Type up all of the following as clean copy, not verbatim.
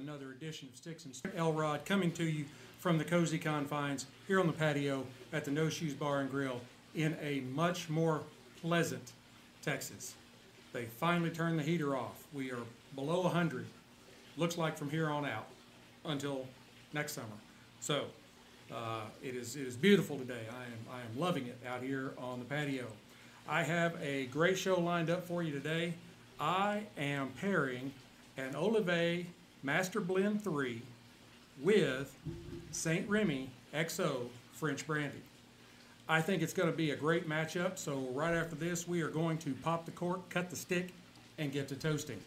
another edition of Sticks and Stonez. Elrod coming to you from the cozy confines here on the patio at the No Shoes Bar and Grill in a much more pleasant Texas. They finally turned the heater off. We are below 100, looks like from here on out until next summer. So it is beautiful today. I am loving it out here on the patio. I have a great show lined up for you today. I am pairing an Oliva Master Blend 3 with St. Remy XO French Brandy. I think it's going to be a great matchup, so right after this we are going to pop the cork, cut the stick, and get to toasting.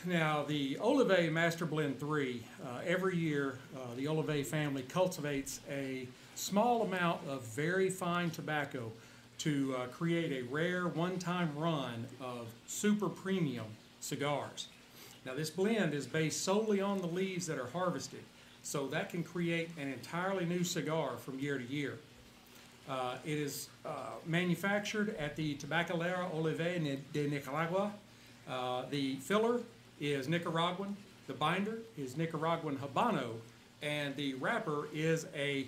Now, the Oliva Master Blend 3, every year the Oliva family cultivates a small amount of very fine tobacco to create a rare one-time run of super premium cigars. Now, this blend is based solely on the leaves that are harvested, so that can create an entirely new cigar from year to year. It is manufactured at the Tabacalera Oliva de Nicaragua. The filler is Nicaraguan, the binder is Nicaraguan Habano, and the wrapper is a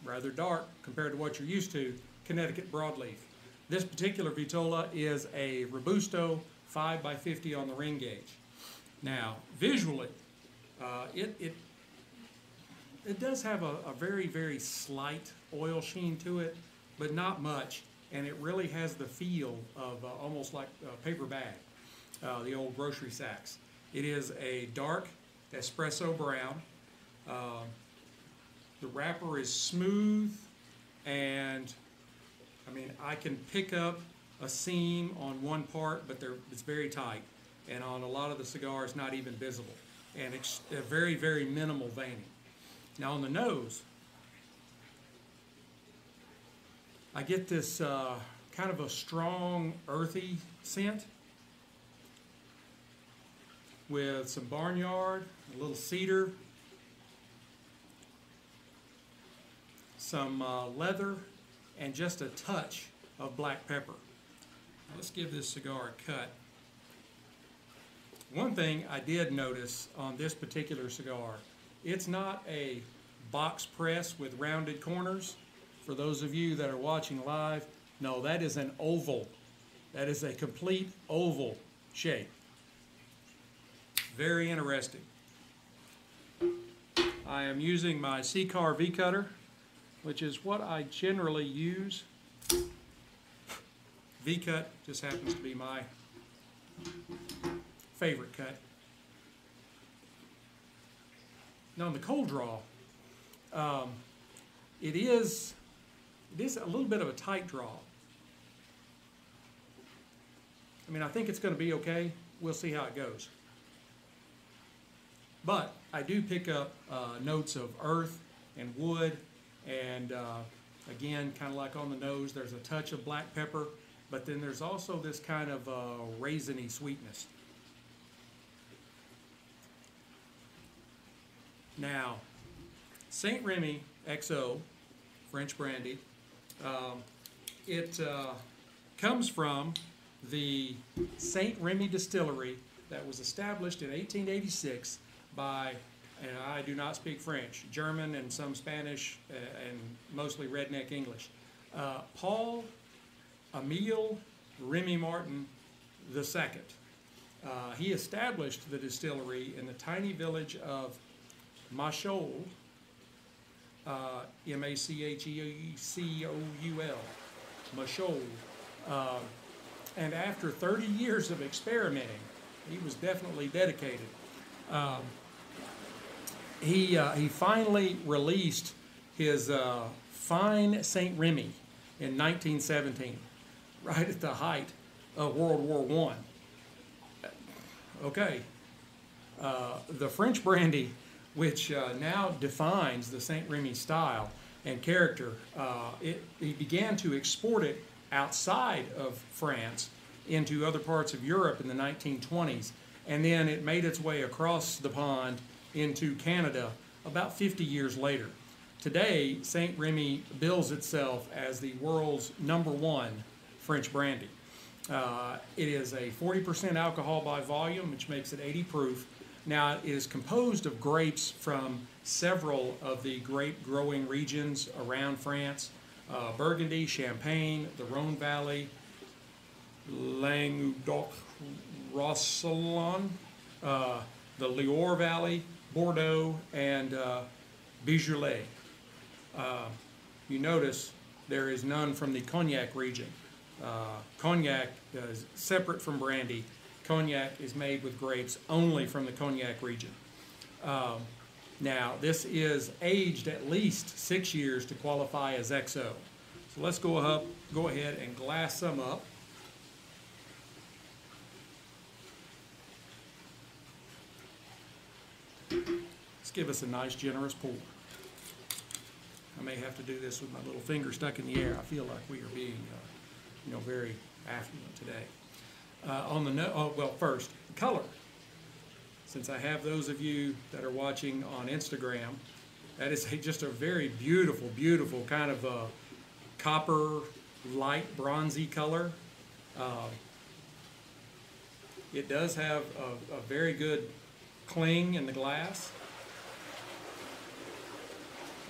rather dark, compared to what you're used to, Connecticut broadleaf. This particular Vitola is a Robusto 5x50 on the ring gauge. Now, visually, it does have a very, very slight oil sheen to it, but not much, and it really has the feel of almost like a paper bag, the old grocery sacks. It is a dark espresso brown. The wrapper is smooth, and I mean, I can pick up a seam on one part, but it's very tight, and on a lot of the cigars, not even visible, and it's a very, very minimal veining. Now, on the nose, I get this kind of a strong, earthy scent with some barnyard, a little cedar, some leather, and just a touch of black pepper. Now, let's give this cigar a cut. One thing I did notice on this particular cigar, it's not a box press with rounded corners. For those of you that are watching live, no, that is an oval. That is a complete oval shape. Very interesting. I am using my C-Car V-Cutter, which is what I generally use. V-Cut just happens to be my favorite cut. Now, on the cold draw, it is a little bit of a tight draw. I mean, I think it's going to be okay. We'll see how it goes. But I do pick up notes of earth and wood, and again, kind of like on the nose, there's a touch of black pepper, but then there's also this kind of raisiny sweetness. Now, St. Remy XO French Brandy, it comes from the St. Remy distillery that was established in 1886 by, and I do not speak French, German and some Spanish and mostly redneck English, Paul Emile Remy Martin II. He established the distillery in the tiny village of Machoul, M-A-C-H-E-C-O-U-L, Machoul. And after 30 years of experimenting, he was definitely dedicated. He finally released his fine St. Remy in 1917, right at the height of World War I. Okay, the French brandy, which now defines the St. Remy style and character, he began to export it outside of France into other parts of Europe in the 1920s, and then it made its way across the pond into Canada about 50 years later. Today, St. Remy bills itself as the world's #1 French brandy. It is a 40% alcohol by volume, which makes it 80 proof. Now, it is composed of grapes from several of the grape growing regions around France. Burgundy, Champagne, the Rhone Valley, Languedoc-Roussillon, the Loire Valley, Bordeaux, and Beaujolais. You notice there is none from the Cognac region. Cognac is separate from brandy. Cognac is made with grapes only from the Cognac region. Now, this is aged at least 6 years to qualify as XO. So let's go ahead and glass some up. Let's give us a nice, generous pour. I may have to do this with my little finger stuck in the air. I feel like we are being, very affluent today. First, the color. Since I have those of you that are watching on Instagram, that is just a very beautiful, beautiful kind of a copper, light, bronzy color. It does have a very good cling in the glass.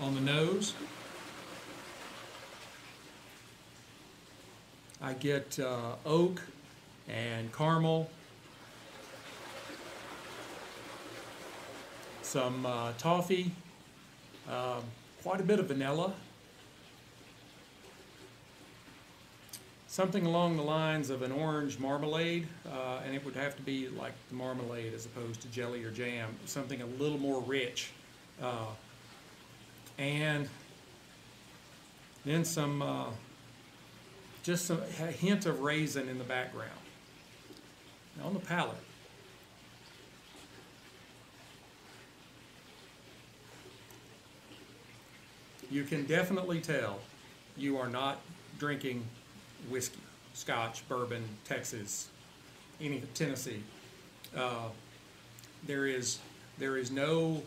On the nose, I get oak and caramel, some toffee, quite a bit of vanilla, something along the lines of an orange marmalade, and it would have to be like the marmalade as opposed to jelly or jam, something a little more rich. And then just a hint of raisin in the background. Now on the palate, you can definitely tell you are not drinking whiskey, Scotch, bourbon, Texas, Tennessee. There is no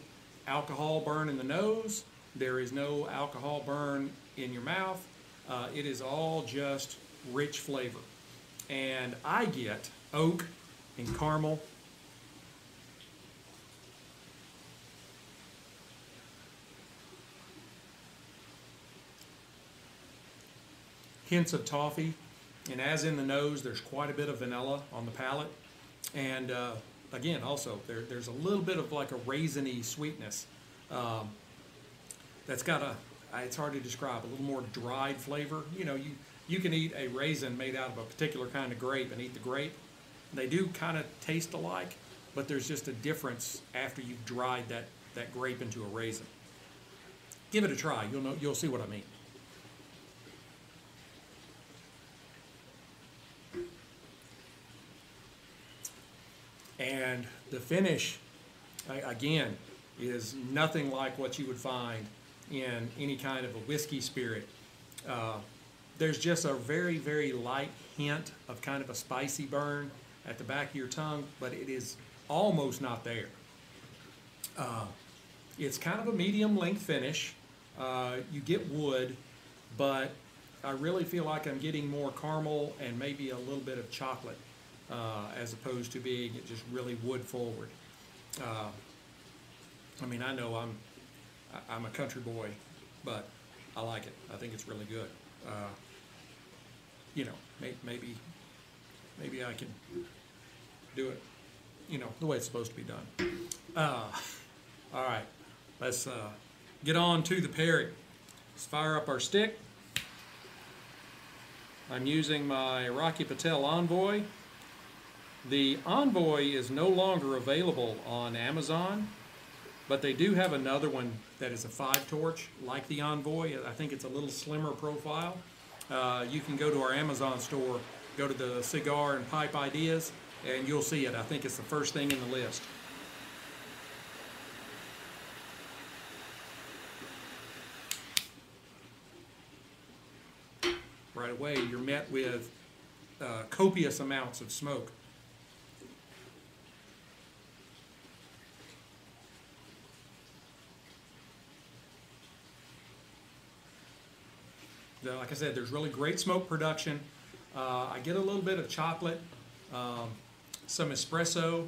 alcohol burn in the nose. There is no alcohol burn in your mouth. It is all just rich flavor. And I get oak and caramel. Hints of toffee. And as in the nose, there's quite a bit of vanilla on the palate. And again, also, there's a little bit of like a raisiny sweetness. That's got it's hard to describe, a little more dried flavor. You can eat a raisin made out of a particular kind of grape and eat the grape. They do kind of taste alike, but there's just a difference after you've dried that grape into a raisin. Give it a try, you'll see what I mean. And the finish, again, is nothing like what you would find in any kind of a whiskey spirit. There's just a very, very light hint of kind of a spicy burn at the back of your tongue, but it is almost not there. It's kind of a medium length finish. You get wood, but I really feel like I'm getting more caramel and maybe a little bit of chocolate as opposed to being just really wood forward. I know I'm a country boy, but I like it. I think it's really good. Maybe I can do it, the way it's supposed to be done. All right, let's get on to the pairing. Let's fire up our stick. I'm using my Rocky Patel Envoy. The Envoy is no longer available on Amazon, but they do have another one that is a 5-torch, like the Envoy. I think it's a little slimmer profile. You can go to our Amazon store, go to the Cigar and Pipe Ideas, and you'll see it. I think it's the first thing in the list. Right away, you're met with copious amounts of smoke. Like I said, there's really great smoke production. I get a little bit of chocolate, some espresso,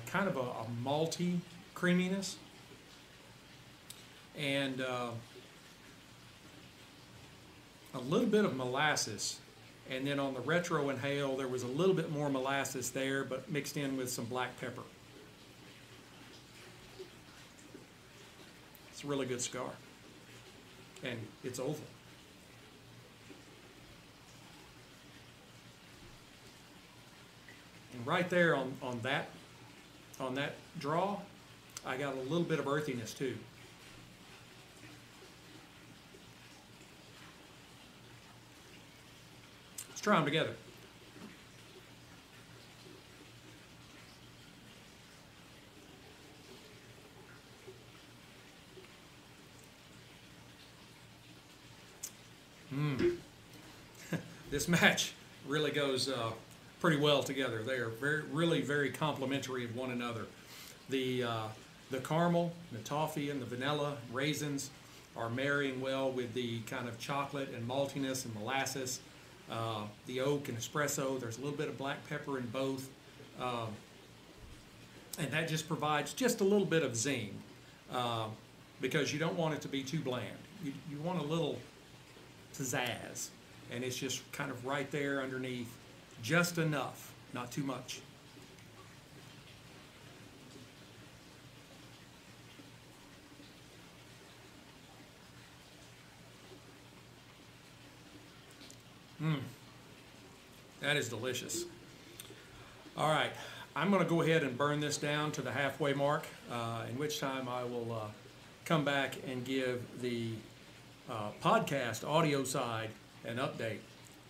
kind of a malty creaminess, and a little bit of molasses. And then on the Retro Inhale, there was a little bit more molasses there, but mixed in with some black pepper. It's a really good cigar, and it's oval. And right there on that draw, I got a little bit of earthiness too. Let's try them together. This match really goes pretty well together. They are really very complementary of one another. The caramel, the toffee, and the vanilla raisins are marrying well with the kind of chocolate and maltiness and molasses. The oak and espresso, there's a little bit of black pepper in both. And that just provides just a little bit of zing because you don't want it to be too bland. You want a little pizzazz, and it's just kind of right there underneath, just enough, not too much. That is delicious. All right, I'm going to go ahead and burn this down to the halfway mark, in which time I will come back and give the podcast audio side an update.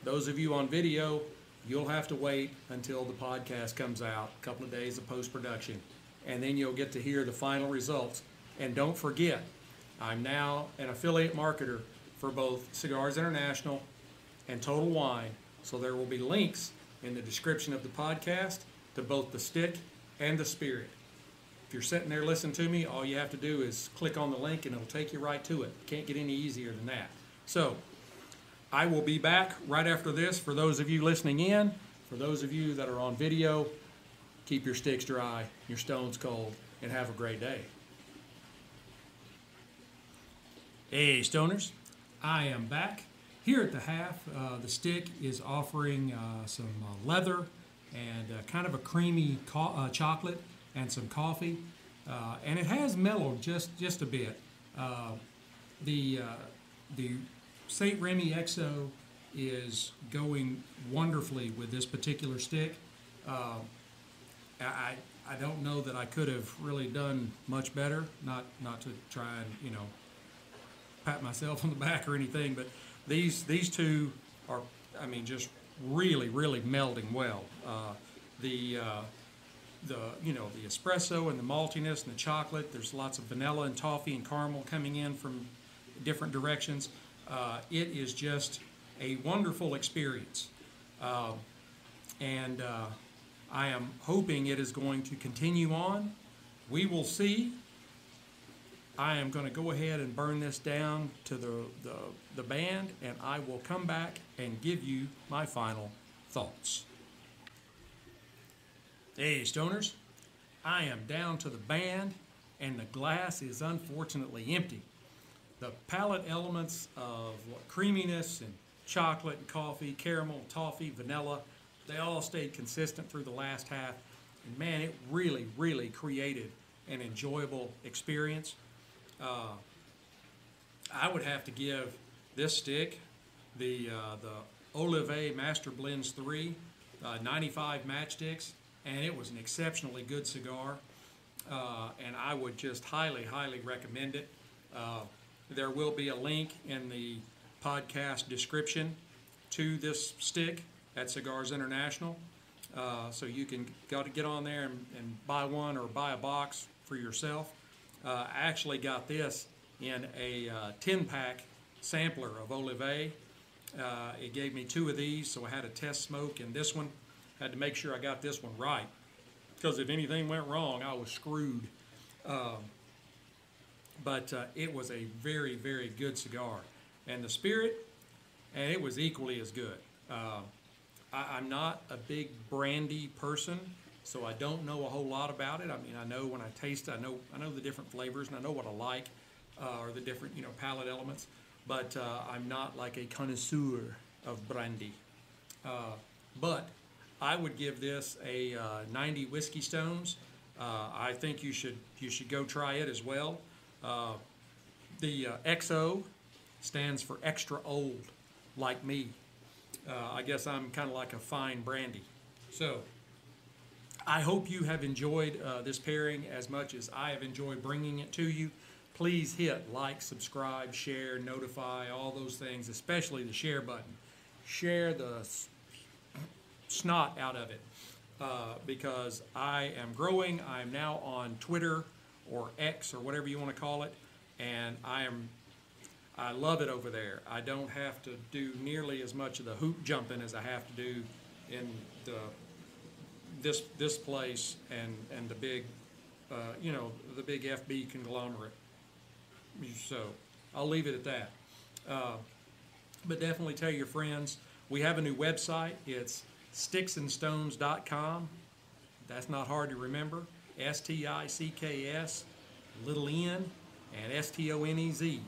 Those of you on video, you'll have to wait until the podcast comes out, a couple of days of post-production, and then you'll get to hear the final results. And don't forget, I'm now an affiliate marketer for both Cigars International and Total Wine, so there will be links in the description of the podcast to both the stick and the spirit. If you're sitting there listening to me, all you have to do is click on the link and it'll take you right to it. Can't get any easier than that. So I will be back right after this. For those of you listening in, for those of you that are on video, keep your sticks dry, your stones cold, and have a great day. Hey, Stoners, I am back. Here at the half, the stick is offering some leather and kind of a creamy chocolate and some coffee, and it has mellowed just a bit. The St. Remy XO is going wonderfully with this particular stick. I don't know that I could have really done much better, not to try and pat myself on the back or anything, but these two are, I mean, just really melding well. The espresso and the maltiness and the chocolate, there's lots of vanilla and toffee and caramel coming in from different directions. It is just a wonderful experience. And I am hoping it is going to continue on. We will see. I am going to go ahead and burn this down to the band, and I will come back and give you my final thoughts. Hey, Stoners, I am down to the band, and the glass is unfortunately empty. The palate elements of creaminess and chocolate and coffee, caramel, toffee, vanilla, they all stayed consistent through the last half. And man, it really created an enjoyable experience. I would have to give this stick, the Oliva Master Blends 3, 95 matchsticks, and it was an exceptionally good cigar. And I would just highly recommend it. There will be a link in the podcast description to this stick at Cigars International. So you can get on there and buy one or buy a box for yourself. I actually got this in a 10-pack sampler of Oliva. It gave me 2 of these, so I had a test smoke, and this one, had to make sure I got this one right, because if anything went wrong, I was screwed. but it was a very, very good cigar. And the spirit, and it was equally as good. I'm not a big brandy person, so I don't know a whole lot about it. I mean, I know when I taste it, I know the different flavors, and I know what I like, or the different, palate elements, but I'm not like a connoisseur of brandy. But I would give this a 90 Whiskey Stones. I think you should go try it as well. The XO stands for extra old, like me. I guess I'm kind of like a fine brandy. So I hope you have enjoyed this pairing as much as I have enjoyed bringing it to you. Please hit like, subscribe, share, notify, all those things, especially the share button. Share the snot out of it because I am growing. I am now on Twitter or X or whatever you want to call it, and I love it over there. I don't have to do nearly as much of the hoop jumping as I have to do in this place and the big the big FB conglomerate. So I'll leave it at that. But definitely tell your friends. We have a new website. It's Sticks-n-Stonez.com. That's not hard to remember. STICKS, little n, and STONEZ.com.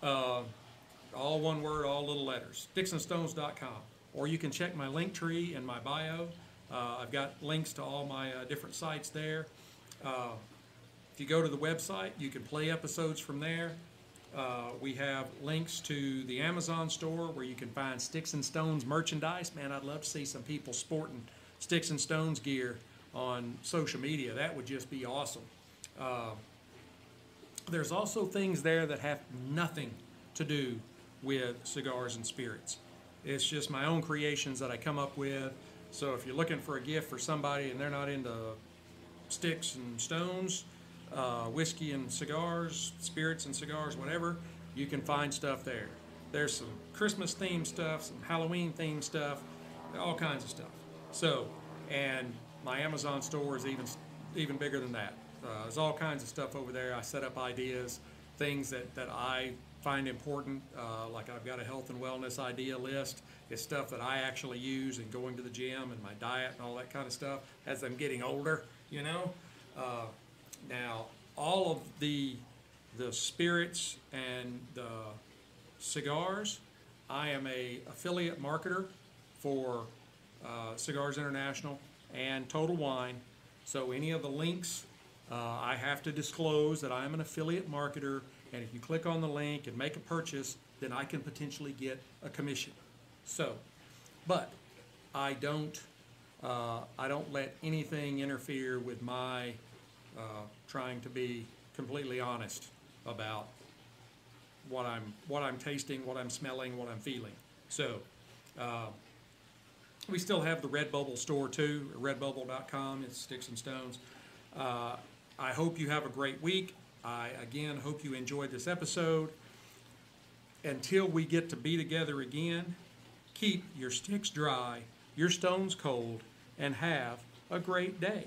All one word, all little letters. Sticks-n-Stonez.com. Or you can check my link tree in my bio. I've got links to all my different sites there. If you go to the website, you can play episodes from there. We have links to the Amazon store where you can find Sticks-n-Stonez merchandise. Man, I'd love to see some people sporting Sticks-n-Stonez gear on social media. That would just be awesome. There's also things there that have nothing to do with cigars and spirits. It's just my own creations that I come up with. So if you're looking for a gift for somebody and they're not into sticks and stones, whiskey and cigars, spirits and cigars, whatever, you can find stuff there. There's some Christmas themed stuff, some Halloween themed stuff, all kinds of stuff. So, and my Amazon store is even bigger than that. There's all kinds of stuff over there. I set up ideas, things that I find important, like I've got a health and wellness idea list. It's stuff that I actually use in going to the gym and my diet and all that kind of stuff as I'm getting older, Now, all of the spirits and the cigars, I am a affiliate marketer for Cigars International and Total Wine. So any of the links, I have to disclose that I am an affiliate marketer, and if you click on the link and make a purchase, then I can potentially get a commission. So, but I don't let anything interfere with my trying to be completely honest about what I'm tasting, what I'm smelling, what I'm feeling. So we still have the Redbubble store too, redbubble.com. It's Sticks-n-Stonez. I hope you have a great week. I again hope you enjoyed this episode. Until we get to be together again, keep your sticks dry, your stones cold, and have a great day.